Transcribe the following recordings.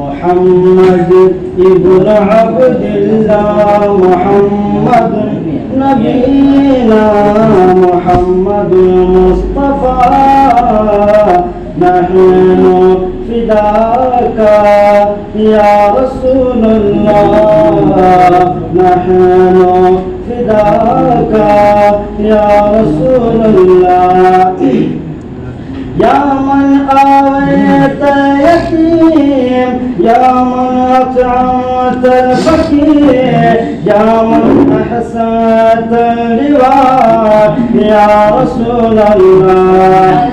محمد ابن عبد الله محمد نبينا محمد المصطفى نحن فداك يا رسول الله نحن فداك يا رسول الله يا من آويت يتيم يا من أطعمت الفقير يا من أحسنت اللواء يا رسول الله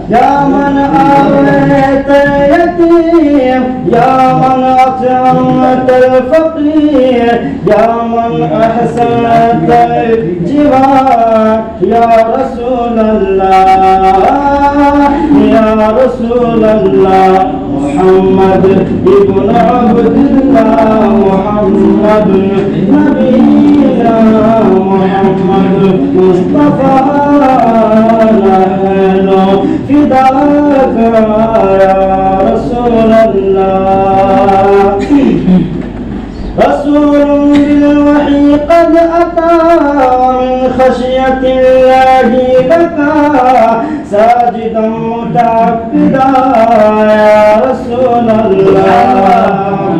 يا من آويت يتيم يا من أطعمت الفقير يا من أحسنت الجوار يا رسول الله يا رسول الله محمد ابن عبد الله محمد نبينا محمد مصطفى نحن فداك يا رسول الله رسول بالوحي قد أتى من خشية الله بكى ساجدا متعبدا يا رسول الله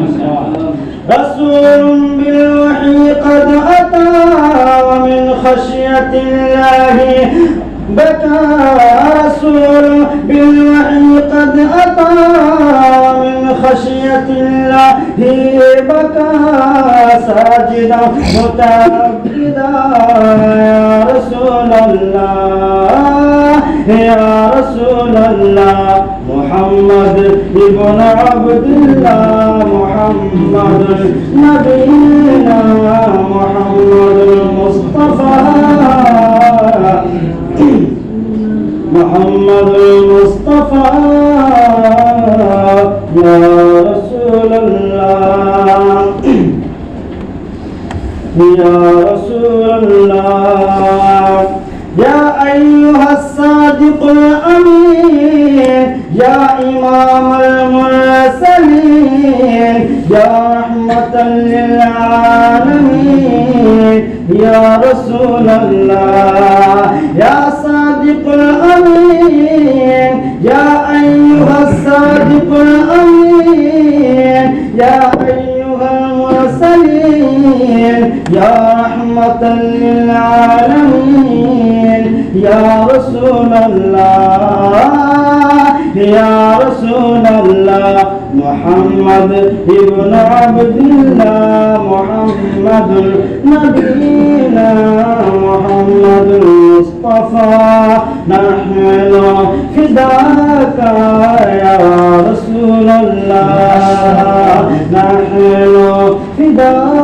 رسول بالوحي قد أتى من خشية الله بكى رسول بالوحي قد أتى من خشية الله بكى ساجدا متعبدا يا رسول الله يا رسول الله محمد ابن عبد الله محمد نبينا محمد المصطفى محمد المصطفى يا رسول الله يا رسول الله يا أيها الصادق الأمين يا إمام المرسلين يا رحمة للعالمين يا رسول الله يا صادق الأمين يا أيها الصادق الأمين يا أيها المرسلين يا رحمة للعالمين يا رسول الله يا رسول الله محمد ابن عبد الله محمد نبينا محمد المصطفى نحن فداك يا رسول الله نحن فداك